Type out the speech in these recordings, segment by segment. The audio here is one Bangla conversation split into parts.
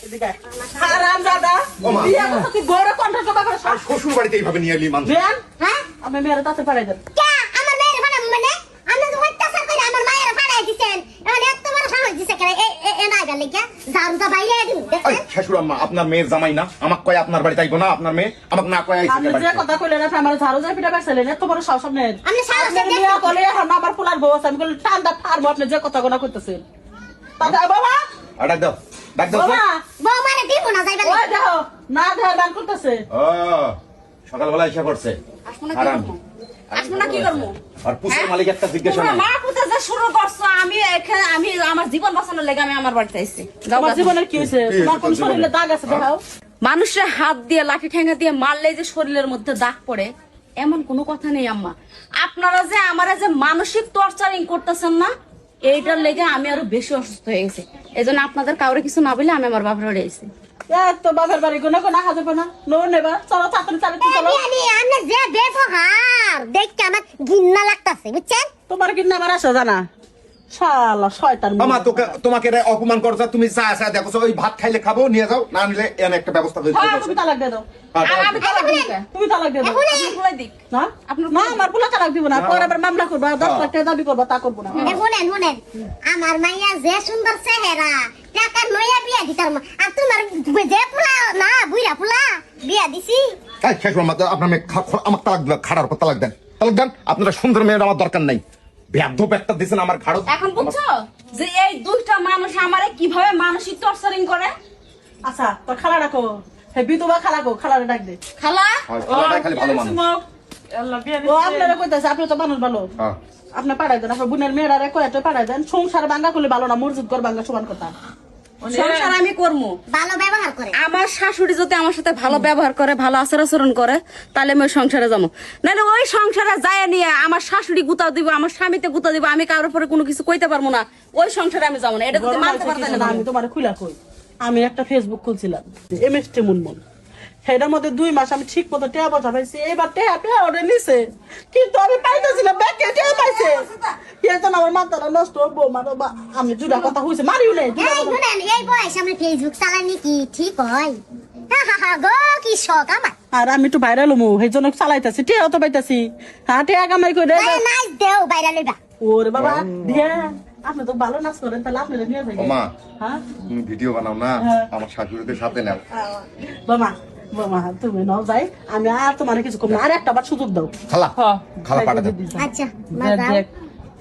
এদিকে হারাম দাদা বিয়া কথা কি বড় কন্ট্রাক্ট করে শ্বশুর বাড়িতে এইভাবে নিয়ে এলি মানুষ বেন হ্যাঁ আমি মেয়ের তাতে পাঠাই দেন কে আমার মেয়ের বানাম মানে আপনি তো অত্যাচার করে আমার মায়ের পাঠাই দিবেন এখন এত বড় সাহস দিছে কেন এ না গেলে কি জারুটা বাইরে দিন এই দেখেন শাশুড় আম্মা আপনার মেয়ের জামাই না আমাকে কয় আপনার বাড়িতে আইবো না আপনার মেয়ে আমাকে না কয় আইছে আপনি যে কথা কইলেন আপনি আমার ঝাড়ু যা পিটা বেছলেন এত বড় সাহস নেই আপনি সাহস আপনি বিয়া করে এখন আমার পোলার বউ আছে আমি বলি ঠান্ডা ফারবো আপনি যে কথা গোনা কইতেছেন দাদা বাবা ডাক দাও ডাক দাও বাবা বউ মানে দিব না যাইবেন ওই দেখো না দেহ দান করতেছে ও সকালবেলা এসে পড়ছে হারাম আসবো না কি করবো? আর পুষের মালিক একটা জিজ্ঞাসা তোমরা না মা পুতে যে শুরু করছো আমি আমার জীবন বাঁচানোর লেগে আমি আমার বাড়িতে আইছি আমার জীবনের কি হইছে কি তোমার কোন হইছে তোর শরীরে জীবনে? দাগ আছে দেখাও মানুষের হাত দিয়ে লাঠি ঠেঙ্গা দিয়ে মারলে যে শরীরের মধ্যে দাগ পড়ে এমন কোনো কথা নেই আম্মা। আপনারা যে আমারে যে মানসিক টর্চারিং করতেছেন না এইটার লেগে আমি আরো বেশি অসুস্থ হয়ে গেছি। এই জন্য আপনাদের কাউরে কিছু না বলে আমি আমার বাপের বাড়ি আইছি। তো বাপের বাড়ি কোনো কোনো হাজে না নো নেবা চলো তাড়াতাড়ি চালিয়ে চলো আমি আপনি যে ব্যবহার দেখতে আমার ঘৃণা লাগতাছে বুঝছেন তোমার কি নাম আসা জানা শালা শয়তান মামা তোকে তোমাকে রে অপমান করছ তুমি চা চা দেখো ওই ভাত খাইলে খাবো নিয়ে যাও না নিলে এনে একটা ব্যবস্থা করে হ্যাঁ দিতে তুমি তালাক দিয়ে দাও আর আমি তালাক দিই কে? তুমি তালাক দিয়ে দাও আপনি বলে দিক। না না আমার পোলা তালাক দিব না পরে আবার মামলা করবা 10 লাখ টাকা দাবি করবা তা করবো না শুনেন শুনেন আমার মাইয়া যে সুন্দর চেহারা টাকা নয়া বিয়া দিতাম আর তোমার যে পোলা না বুইরা পোলা বিয়া দিছি এই শাশুড় আম্মা আপনার মেয়ে আমার তালাক দিবেন খাড়ার উপর তালাক দেন আপনারা সুন্দর মেয়ের আমার দরকার নাই বেয়াদব একটা দিছেন আমার ঘাড় এখন বুঝছো যে এই দুইটা মানুষ আমারে কিভাবে মানসিক টর্চারিং করে? আচ্ছা তোর খালা রাখো হে বিধবা খালা কো খালারে ডাক দে খালা খালি ভালো মানুষ ও আপনারা কইতাছে আপনি তো মানুষ ভালো হ্যাঁ আপনি পাঠাই দেন আপনার বোনের মেয়েরা কয়েকটা পাঠাই দেন সংসার ভাঙ্গা করলে ভালো না মসজিদ কর ভাঙ্গা সমান কথা সংসার আমি করবো। ভালো ব্যবহার করে আমার শাশুড়ি যদি আমার সাথে ভালো ব্যবহার করে ভালো আচার আচরণ করে তাহলে আমি ওই সংসারে যাবো, নাহলে ওই সংসারে যায় নিয়ে আমার শাশুড়ি গুতা দিব আমার স্বামীতে গুতা দিব আমি কারোর পরে কোনো কিছু কইতে পারবো না, ওই সংসারে আমি যাবো না। এটা যদি মানতে পারতেন না আমি তোমার খুলা কই আমি একটা ফেসবুক খুলছিলাম এমএসটি মুনমুন সেটার মধ্যে 2 মাস আমি ঠিক মতো টেয়া বসা পাইছি এবার টেয়া ওরে নিছে কিন্তু আমি পাইতেছি না ব্যাংকে টেয়া পাইছে এজন্য আমার মাথাটা নষ্ট হবো মানে আমি জুড়া কথা হইছে মারিও নাই এই শুনেন এই বয়স আমি ফেসবুক চালানি কি ঠিক হয় হা হা হা গো কি শখ আমার আর আমি একটু ভাইরাল হমু সেই জন্য চালাইতেছি টেয়া তো পাইতেছি হ্যাঁ টেয়া কামাই করে নাইস দেও বাইরে লইবা ওরে বাবা দিয়ে আপনি তো ভালো নাচ করেন তাহলে আপনি নিয়ে যাবেন ওমা হ্যাঁ তুমি ভিডিও বানাও না আমার শাশুড়িদের সাথে নাও বাবা বাবা তুমি নাও যাই আমি আর তোমার কিছু কম না আর একটা বার সুযোগ দাও খালা খালা পাঠা দাও আচ্ছা মাদাম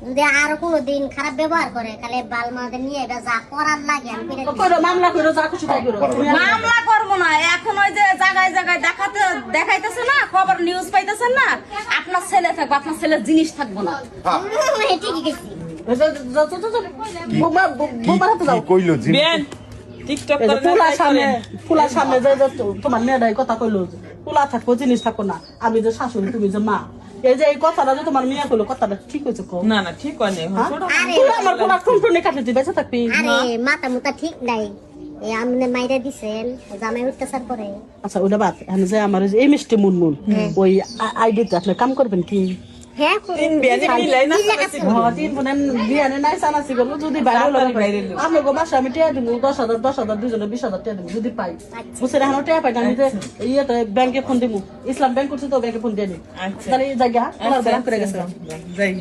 যদি আর কোনো দিন খারাপ ব্যবহার করে তাহলে বাল মাদের নিয়ে এটা যা করার লাগে আমি করে দিই। করো মামলা করো যা খুশি তাই করো তুমি আর- মামলা করবো না। এখন ওই যে জায়গায় জায়গায় দেখাইতেছে না খবর নিউজ পাইতেছেন না আপনার ছেলে থাকবে আপনার ছেলের জিনিস থাকবো না। ঠিকই গেছি বোমার হাতে দাও কি কইলো জিন টিকটক এই যে করে ফুলার সামনে যে তোমার মেয়েটাই কথা কইলো ফুলা থাকবো জিনিস থাকবো না আমি যে শাশুড়ি তুমি যে মা এই যে এই কথাটা যে তোমার মেয়ে কইলো কথাটা ঠিক হয়েছে কো না না ঠিক হয় না ছোট তুই আমার ফুলা টুনটুনি কাটলে তুই বেঁচে থাকবি আরে মাথা মুতা ঠিক নাই এই আমনে মাইরা দিছেন জামাই অত্যাচার করে আচ্ছা ওটা বাদ আমি যে আমার এই মিষ্টি মুনমুন ওই আইডিতে আপনি কাম করবেন কি হ্যাঁ তিন বিয়ানি মিলাই না তিন বোনের বিয়ানে নাই সানাসি করবো যদি বাইরে আমি গো মাসে আমি টিয়া দিব 10,000 দুজনে 20,000 টিয়া দিব যদি পাই বুঝছে এখন টিয়া পাই না আমি যে ইয়েতে ব্যাংকে ফোন দিব ইসলাম ব্যাংক করছি তো ব্যাংকে ফোন দিয়ে দিই আচ্ছা তাহলে এই জায়গা আমার ব্যাংক করে গেছে যাই